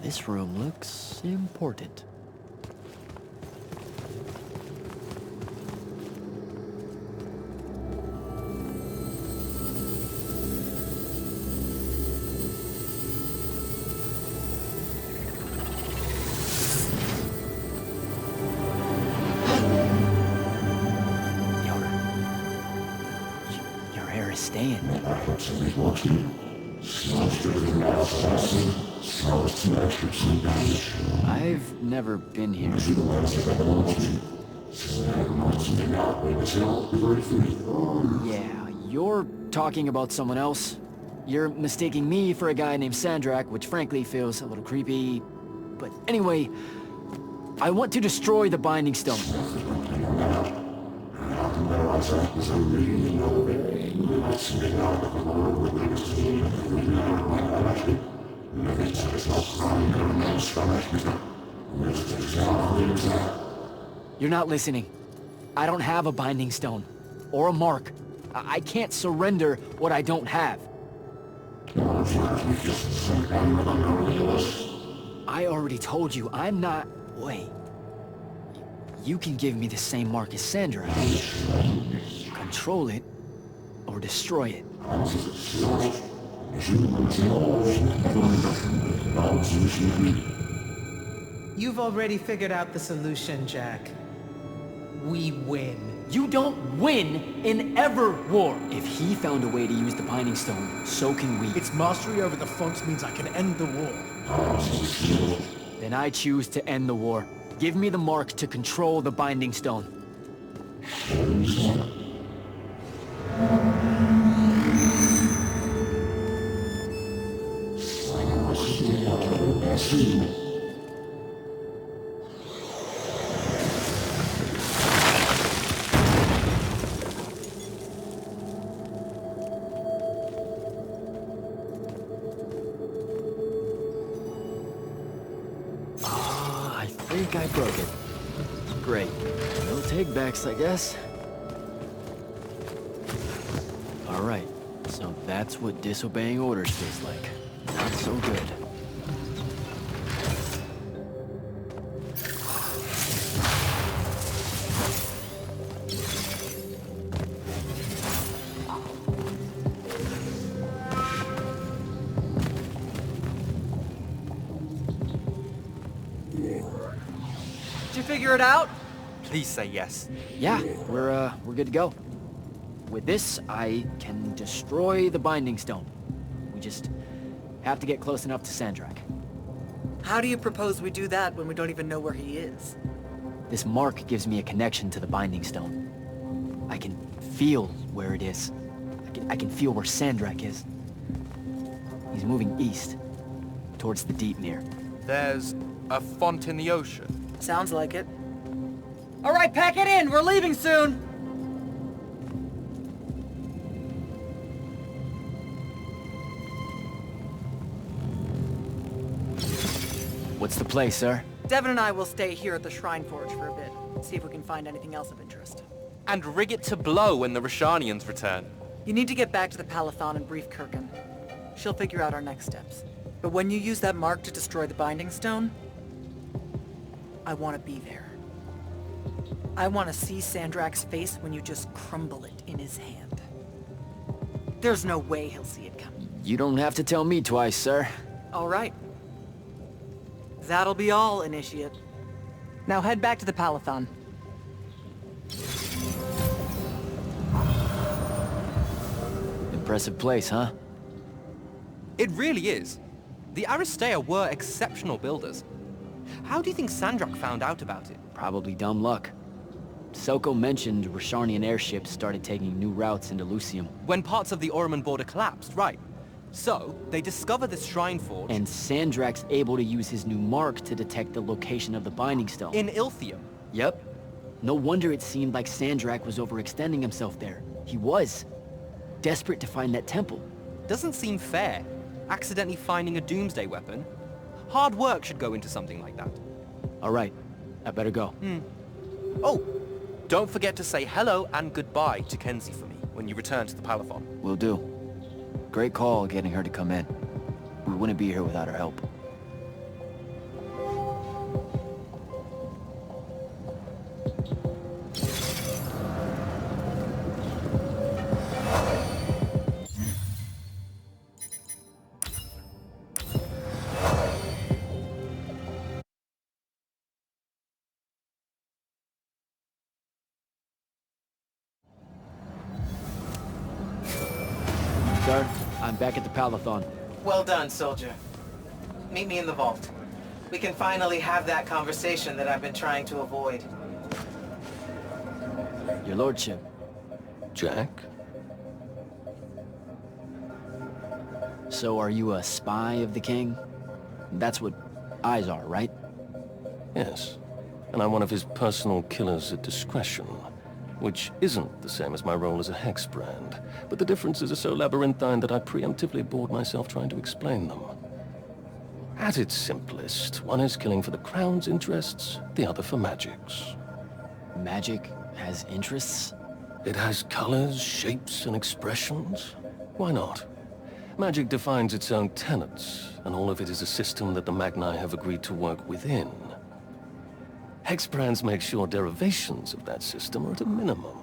Speaker 1: This room looks important. Your hair is staying. I've never been here. Yeah, you're talking about someone else. You're mistaking me for a guy named Sandrak, which frankly feels a little creepy. But anyway, I want to destroy the Binding Stone. You're not listening. I don't have a Binding Stone. Or a mark. I can't surrender what I don't have. I already told you, I'm not... Wait. You can give me the same mark as Sandra. Control it, or destroy it.
Speaker 4: You've already figured out the solution, Jack. We win.
Speaker 1: You don't win in ever war. If he found a way to use the Binding Stone, so can we.
Speaker 13: Its mastery over the fonts means I can end the war.
Speaker 1: Then I choose to end the war. Give me the mark to control the Binding Stone. I think I broke it. Great. No take-backs, I guess. Alright, so that's what disobeying orders feels like. Not so good.
Speaker 9: Did you figure it out?
Speaker 10: Please say yes.
Speaker 1: Yeah, we're good to go. With this, I can destroy the Binding Stone. We just have to get close enough to Sandrak.
Speaker 9: How do you propose we do that when we don't even know where he is?
Speaker 1: This mark gives me a connection to the Binding Stone. I can feel where it is. I can feel where Sandrak is. He's moving east, towards the deep near.
Speaker 10: There's a font in the ocean.
Speaker 9: Sounds like it. All right, pack it in. We're leaving soon.
Speaker 1: What's the play, sir?
Speaker 9: Devin and I will stay here at the Shrine Forge for a bit. See if we can find anything else of interest.
Speaker 10: And rig it to blow when the Rashanians return.
Speaker 9: You need to get back to the Palathon and brief Kirkin. She'll figure out our next steps. But when you use that mark to destroy the Binding Stone, I want to be there. I want to see Sandrak's face when you just crumble it in his hand. There's no way he'll see it coming.
Speaker 1: You don't have to tell me twice, sir.
Speaker 9: All right. That'll be all, Initiate. Now head back to the Palathon.
Speaker 1: Impressive place, huh?
Speaker 10: It really is. The Aristea were exceptional builders. How do you think Sandrak found out about it?
Speaker 1: Probably dumb luck. Soko mentioned Rashanian airships started taking new routes into Lucium.
Speaker 10: When parts of the Orman border collapsed, right. So, they discover this Shrine Forge...
Speaker 1: And Sandrak's able to use his new mark to detect the location of the Binding Stone.
Speaker 10: in Ilthium.
Speaker 1: Yep. No wonder it seemed like Sandrak was overextending himself there. He was. Desperate to find that temple.
Speaker 10: Doesn't seem fair. Accidentally finding a doomsday weapon. Hard work should go into something like that.
Speaker 1: Alright. I better go.
Speaker 10: Oh, don't forget to say hello and goodbye to Kenzie for me when you return to the Palathon.
Speaker 1: Will do. Great call getting her to come in. We wouldn't be here without her help. Sir, I'm back at the Palathon.
Speaker 4: Well done, soldier. Meet me in the vault. We can finally have that conversation that I've been trying to avoid.
Speaker 1: Your lordship.
Speaker 5: Jack?
Speaker 1: So are you a spy of the king? That's what eyes are, right?
Speaker 5: Yes. And I'm one of his personal killers at discretion. Which isn't the same as my role as a hexbrand. But the differences are so labyrinthine that I preemptively bored myself trying to explain them. At its simplest, one is killing for the Crown's interests, the other for Magic's.
Speaker 1: Magic has interests?
Speaker 5: It has colors, shapes, and expressions. Why not? Magic defines its own tenets, and all of it is a system that the Magni have agreed to work within. Hexbrands make sure derivations of that system are at a minimum.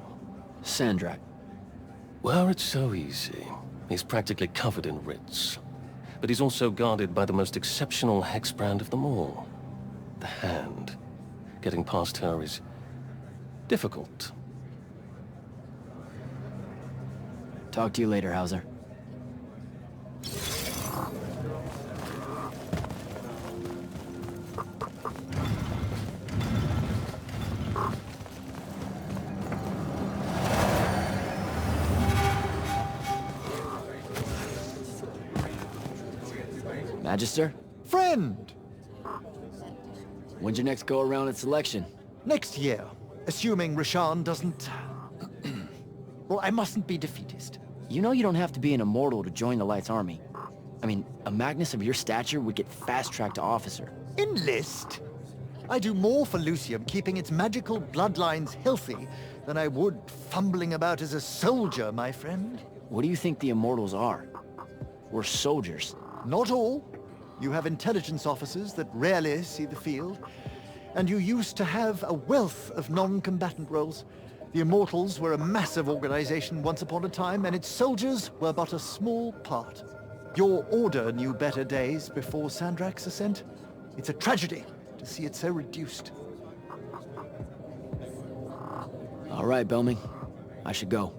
Speaker 1: Sandrak.
Speaker 5: Well, it's so easy. He's practically covered in writs. But he's also guarded by the most exceptional hexbrand of them all. The Hand. Getting past her is difficult.
Speaker 1: Talk to you later, Hauser. Magister?
Speaker 2: Friend!
Speaker 1: When's your next go-around at selection?
Speaker 2: Next year, assuming Rashan doesn't... Well, I mustn't be defeatist.
Speaker 1: You know you don't have to be an immortal to join the Light's Army. I mean, a Magnus of your stature would get fast-tracked to officer.
Speaker 2: Enlist? I do more for Lucium keeping its magical bloodlines healthy than I would fumbling about as a soldier, my friend.
Speaker 1: What do you think the immortals are? We're soldiers.
Speaker 2: Not all. You have intelligence officers that rarely see the field. And you used to have a wealth of non-combatant roles. The Immortals were a massive organization once upon a time, and its soldiers were but a small part. Your order knew better days before Sandrak's ascent. It's a tragedy to see it so reduced.
Speaker 1: All right, Belming. I should go.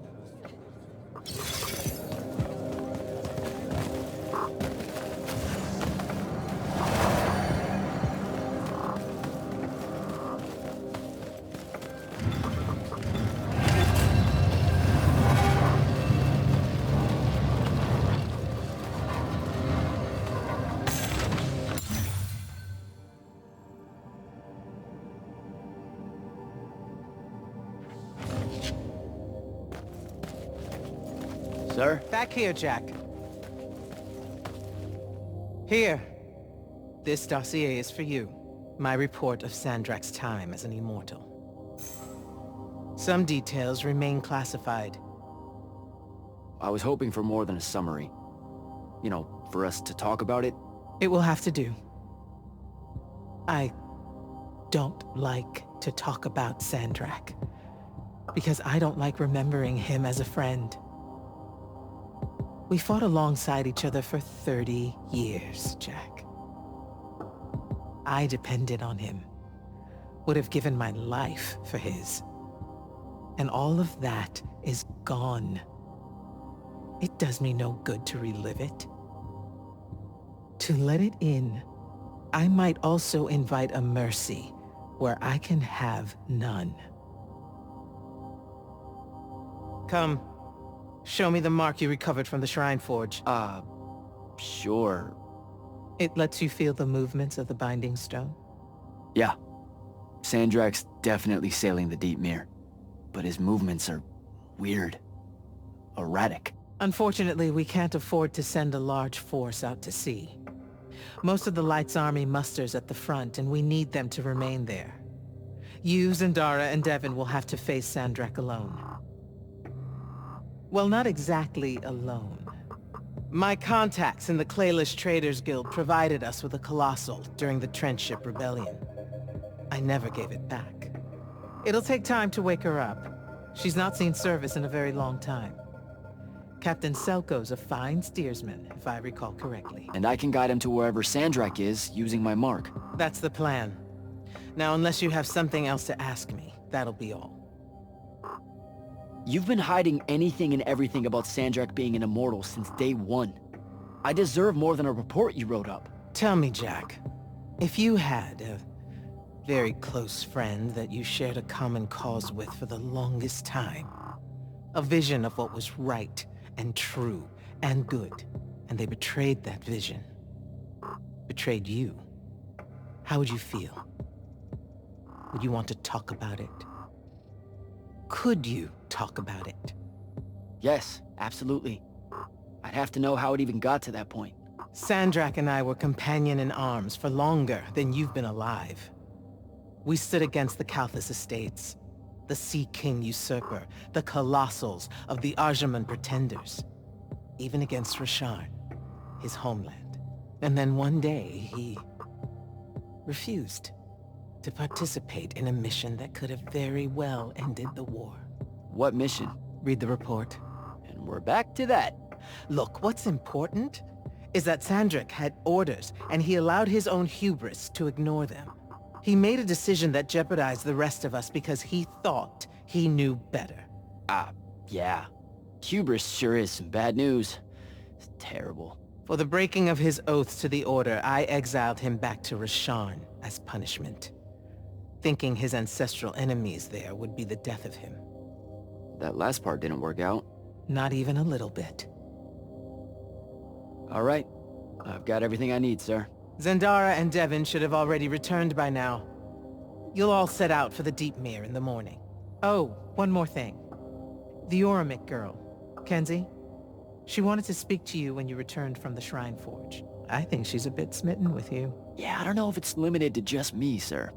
Speaker 1: Sir?
Speaker 4: Back here, Jack. Here. This dossier is for you. My report of Sandrak's time as an immortal. Some details remain classified.
Speaker 1: I was hoping for more than a summary. You know, for us to talk about it.
Speaker 4: It will have to do. I don't like to talk about Sandrak, because I don't like remembering him as a friend. We fought alongside each other for 30 years, Jack. I depended on him. Would have given my life for his. And all of that is gone. It does me no good to relive it. To let it in, I might also invite a mercy where I can have none. Come. Show me the mark you recovered from the Shrine Forge.
Speaker 1: Sure.
Speaker 4: It lets you feel the movements of the Binding Stone?
Speaker 1: Yeah. Sandrak's definitely sailing the deep mirror. But his movements are weird. Erratic.
Speaker 4: Unfortunately, we can't afford to send a large force out to sea. Most of the Light's Army musters at the front, and we need them to remain there. You, Zendara, and Devon will have to face Sandrak alone. Well, not exactly alone. My contacts in the Clayless Traders Guild provided us with a Colossal during the Trench Ship Rebellion. I never gave it back. It'll take time to wake her up. She's not seen service in a very long time. Captain Selko's a fine steersman, if I recall correctly.
Speaker 1: And I can guide him to wherever Sandrak is, using my mark.
Speaker 4: That's the plan. Now, unless you have something else to ask me, that'll be all.
Speaker 1: You've been hiding anything and everything about Sandrak being an immortal since day one. I deserve more than a report you wrote up.
Speaker 4: Tell me, Jack, if you had a very close friend that you shared a common cause with for the longest time, a vision of what was right and true and good, and they betrayed that vision, betrayed you, how would you feel? Would you want to talk about it? Could you talk about it?
Speaker 1: Yes, absolutely. I'd have to know how it even got to that point.
Speaker 4: Sandrak and I were companion in arms for longer than you've been alive. We stood against the Kalthus estates, the Sea King usurper, the colossals of the Arjaman pretenders, even against Rasharn, his homeland. And then one day, he refused to participate in a mission that could have very well ended the war.
Speaker 1: What mission?
Speaker 4: Read the report.
Speaker 1: And we're back to that.
Speaker 4: Look, what's important is that Sandrak had orders, and he allowed his own hubris to ignore them. He made a decision that jeopardized the rest of us because he thought he knew better.
Speaker 1: Yeah. Hubris sure is some bad news. It's terrible.
Speaker 4: For the breaking of his oaths to the Order, I exiled him back to Rasharn as punishment, thinking his ancestral enemies there would be the death of him.
Speaker 1: That last part didn't work out.
Speaker 4: Not even a little bit.
Speaker 1: All right. I've got everything I need, sir.
Speaker 4: Zendara and Devon should have already returned by now. You'll all set out for the Deepmere in the morning. Oh, one more thing. The Oromik girl, Kenzie. She wanted to speak to you when you returned from the Shrine Forge. I think she's a bit smitten with you.
Speaker 1: Yeah, I don't know if it's limited to just me, sir.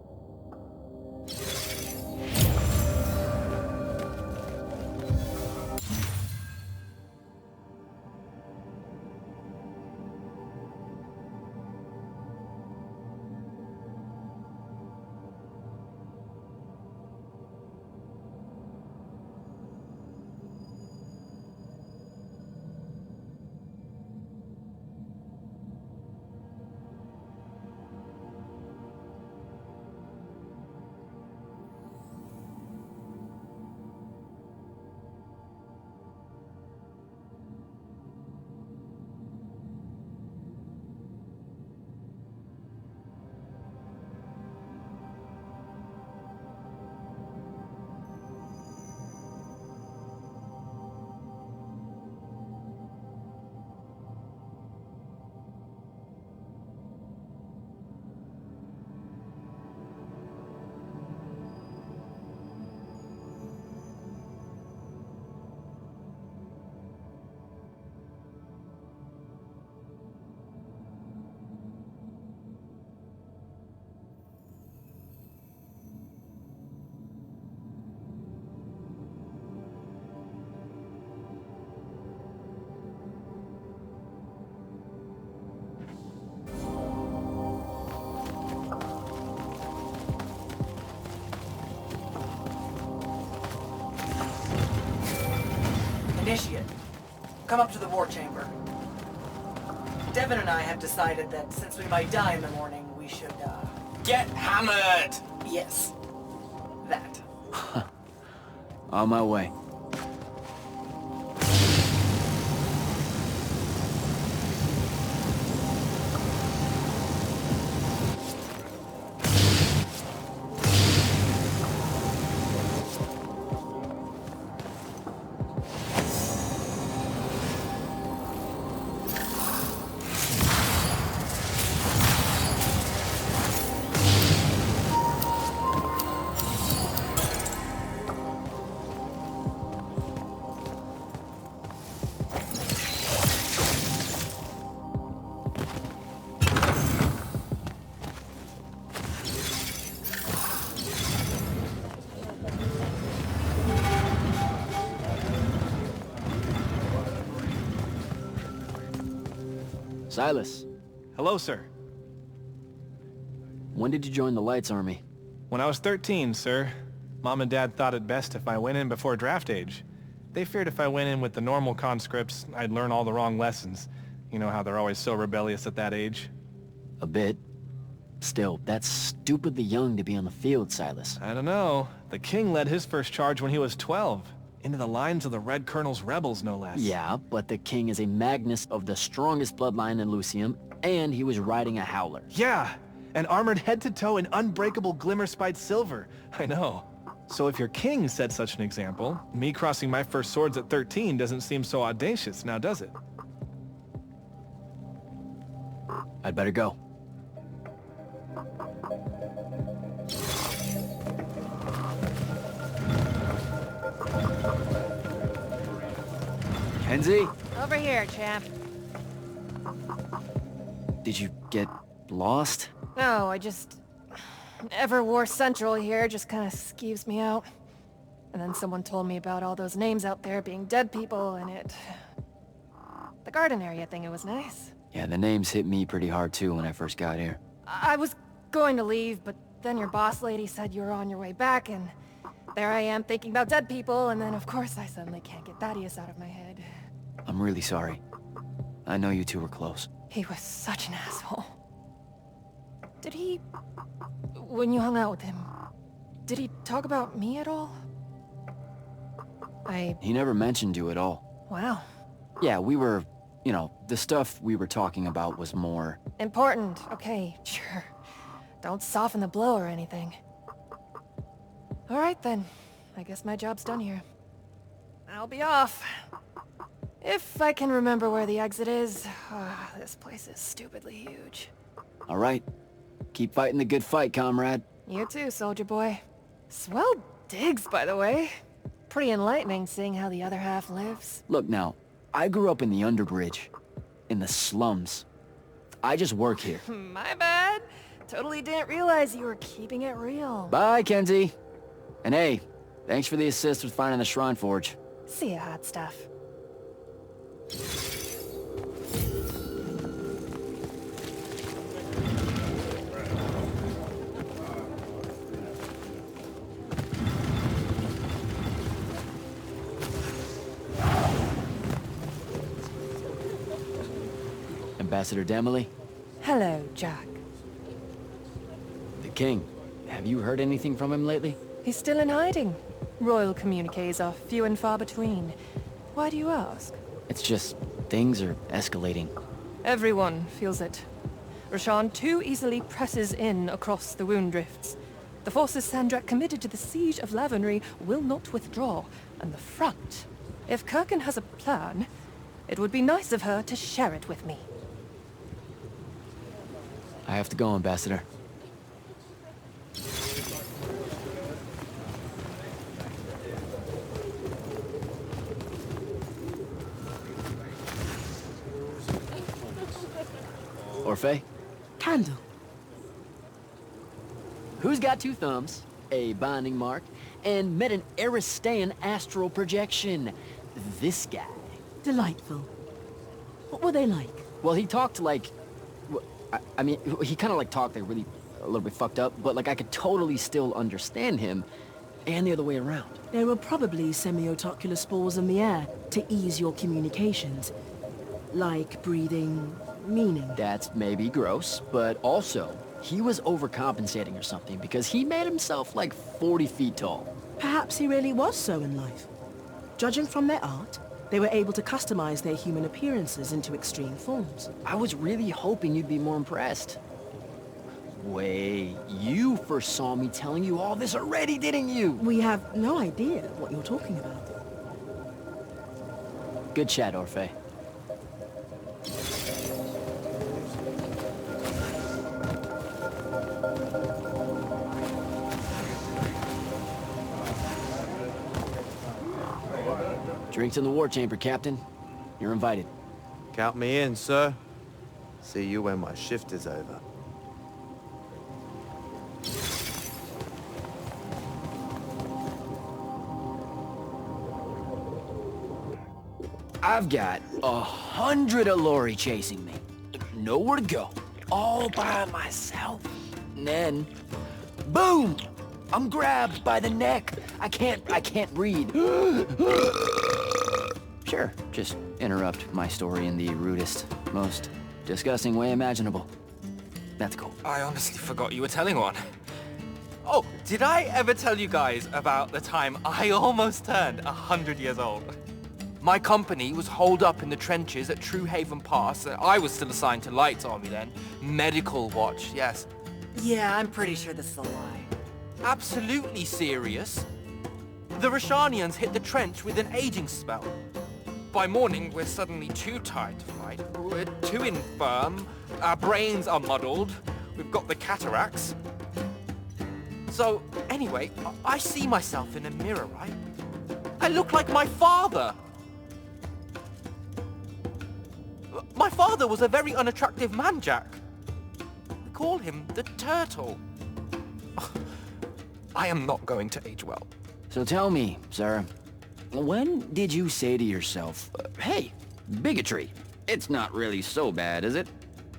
Speaker 9: Initiate, come up to the war chamber. Devon and I have decided that since we might die in the morning, we should,
Speaker 10: Get hammered!
Speaker 9: Yes. That.
Speaker 1: On my way. Silas,
Speaker 6: Hello, sir.
Speaker 1: when did you join the Lights Army?
Speaker 6: When I was 13, sir. Mom and Dad thought it best if I went in before draft age. They feared if I went in with the normal conscripts, I'd learn all the wrong lessons. You know how they're always so rebellious at that age.
Speaker 1: A bit. Still, that's stupidly young to be on the field, Silas.
Speaker 6: I don't know. The king led his first charge when he was 12. Into the lines of the Red Colonel's rebels, no less.
Speaker 1: Yeah, but the king is a Magnus of the strongest bloodline in Lucium, and he was riding a howler.
Speaker 6: Yeah, and armored head to toe in unbreakable glimmer-spiked silver. I know. So if your king set such an example, me crossing my first swords at 13 doesn't seem so audacious, now does it?
Speaker 1: I'd better go. Kenzie?
Speaker 3: Over here, champ.
Speaker 1: Did you get lost?
Speaker 3: No, I just... Everwar Central here just kind of skeeves me out. And then someone told me about all those names out there being dead people, and it... The garden area thing, it was nice.
Speaker 1: Yeah, the names hit me pretty hard too when I first got here.
Speaker 3: I was going to leave, but then your boss lady said you were on your way back, and there I am thinking about dead people, and then of course I suddenly can't get Thaddeus out of my head.
Speaker 1: I'm really sorry. I know you two were close.
Speaker 3: He was such an asshole. Did he... When you hung out with him, did he talk about me at all?
Speaker 1: He never mentioned you at all.
Speaker 3: Wow.
Speaker 1: Yeah, we were... You know, the stuff we were talking about was more...
Speaker 3: Important. Okay, sure. Don't soften the blow or anything. Alright then. I guess my job's done here. I'll be off. If I can remember where the exit is. This place is stupidly huge.
Speaker 1: Alright. Keep fighting the good fight, comrade.
Speaker 3: You too, soldier boy. Swell digs, by the way. Pretty enlightening seeing how the other half lives.
Speaker 1: Look now, I grew up in the underbridge. In the slums. I just work here.
Speaker 3: My bad. Totally didn't realize you were keeping it real.
Speaker 1: Bye, Kenzie. And hey, thanks for the assist with finding the Shrine Forge.
Speaker 3: See ya, hot stuff.
Speaker 1: Ambassador Demily?
Speaker 3: Hello, Jack.
Speaker 1: The king. Have you heard anything from him lately?
Speaker 3: He's still in hiding. Royal communiques are few and far between. Why do you ask?
Speaker 1: It's just, things are escalating.
Speaker 3: Everyone feels it. Roshan too easily presses in across the wound drifts. The forces Sandrak committed to the siege of Lavenry will not withdraw, and the front. If Kirkin has a plan, it would be nice of her to share it with me.
Speaker 1: I have to go, Ambassador. Orphe?
Speaker 7: Candle.
Speaker 1: Who's got two thumbs, a binding mark, and met an Aristean astral projection? This guy.
Speaker 7: Delightful. What were they like?
Speaker 1: Well, he talked like... I mean, he kind of like talked like really a little bit fucked up, but like I could totally still understand him, and the other way around.
Speaker 7: There were probably semiotocular spores in the air to ease your communications. Like breathing meaning.
Speaker 1: That's maybe gross, but also, he was overcompensating or something because he made himself like 40 feet tall.
Speaker 7: Perhaps he really was so in life. Judging from their art, they were able to customize their human appearances into extreme forms.
Speaker 1: I was really hoping you'd be more impressed. Wait, you first saw me telling you all this already, didn't you?
Speaker 7: We have no idea what you're talking about.
Speaker 1: Good chat, Orphe. Drinks in the war chamber, Captain. You're invited.
Speaker 8: Count me in, sir. See you when my shift is over.
Speaker 1: I've got 100 Allori chasing me. Nowhere to go. All by myself. And then, boom! I'm grabbed by the neck. I can't breathe. Sure, just interrupt my story in the rudest, most disgusting way imaginable. That's cool.
Speaker 10: I honestly forgot you were telling one. Oh, did I ever tell you guys about the time I almost turned 100 years old? My company was holed up in the trenches at True Haven Pass. I was still assigned to Light's army then. Medical watch, yes.
Speaker 9: Yeah, I'm pretty sure this is a lie.
Speaker 10: Absolutely serious. The Rashanians hit the trench with an aging spell. By morning, we're suddenly too tired to fight. We're too infirm. Our brains are muddled. We've got the cataracts. So, anyway, I see myself in a mirror, right? I look like my father. My father was a very unattractive man, Jack. We call him the Turtle. I am not going to age well.
Speaker 1: So tell me, sir, when did you say to yourself, hey, bigotry, it's not really so bad, is it?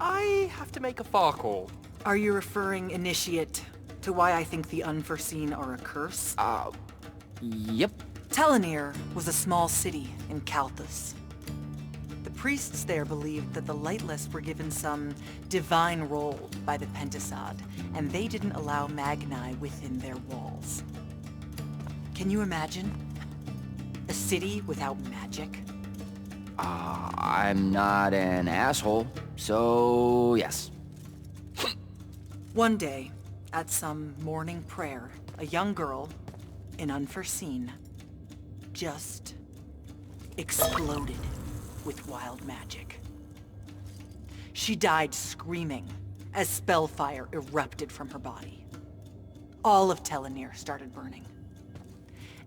Speaker 10: I have to make a far call.
Speaker 9: Are you referring, Initiate, to why I think the unforeseen are a curse?
Speaker 1: Yep.
Speaker 9: Telenir was a small city in Kalthus. The priests there believed that the Lightless were given some divine role by the Pentasod, and they didn't allow Magni within their walls. Can you imagine? A city without magic?
Speaker 1: I'm not an asshole, so yes.
Speaker 9: One day, at some morning prayer, a young girl, in Unforeseen, just exploded with wild magic. She died screaming as spellfire erupted from her body. All of Telenir started burning.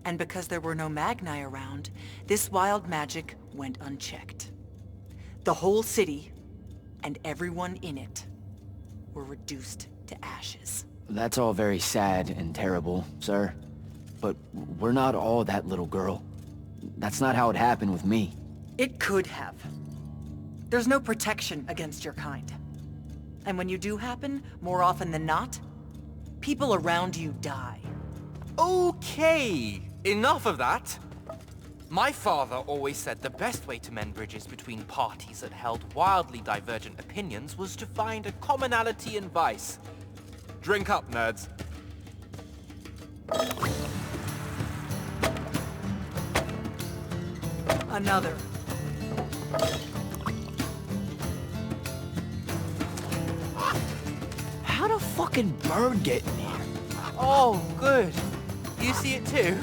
Speaker 9: And because there were no Magni around, this wild magic went unchecked. The whole city, and everyone in it, were reduced to ashes.
Speaker 1: That's all very sad and terrible, sir. But we're not all that little girl. That's not how it happened with me.
Speaker 9: It could have. There's no protection against your kind. And when you do happen, more often than not, people around you die.
Speaker 10: Okay, enough of that. My father always said the best way to mend bridges between parties that held wildly divergent opinions was to find a commonality in vice. Drink up, nerds.
Speaker 9: Another.
Speaker 1: How'd a fucking bird get in here?
Speaker 10: Oh, good. You see it too?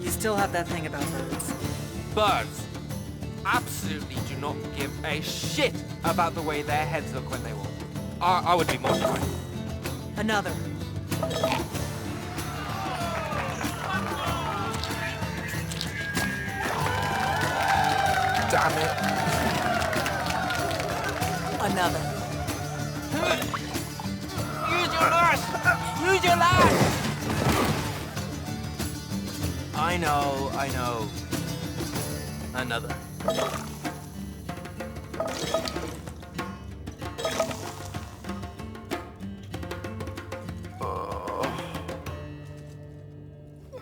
Speaker 9: You still have that thing about birds.
Speaker 10: Birds absolutely do not give a shit about the way their heads look when they walk. I would be mortified.
Speaker 9: Another.
Speaker 10: Damn it.
Speaker 9: Another.
Speaker 10: Use your lash! Use your lash! I know. Another.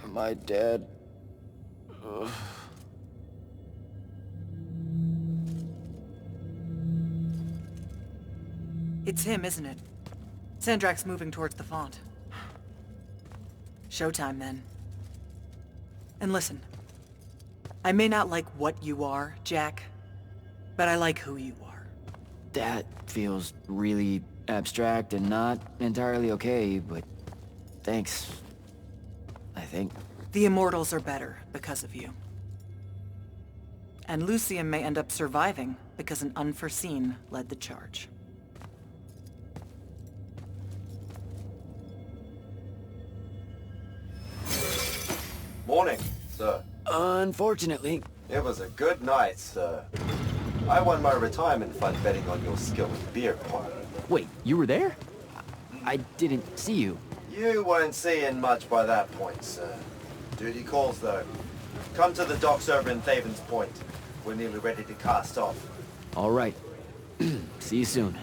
Speaker 1: Am I dead?
Speaker 9: It's him, isn't it? Sandrak's moving towards the font. Showtime, then. And listen, I may not like what you are, Jack, but I like who you are.
Speaker 1: That feels really abstract and not entirely okay, but thanks, I think.
Speaker 9: The Immortals are better because of you. And Lucium may end up surviving because an Unforeseen led the charge.
Speaker 8: Morning, sir.
Speaker 1: Unfortunately.
Speaker 8: It was a good night, sir. I won my retirement fund betting on your skill in beer pong.
Speaker 1: Wait, you were there? I didn't see you.
Speaker 8: You weren't seeing much by that point, sir. Duty calls, though. Come to the docks over in Thaven's Point. We're nearly ready to cast off.
Speaker 1: All right. See you soon.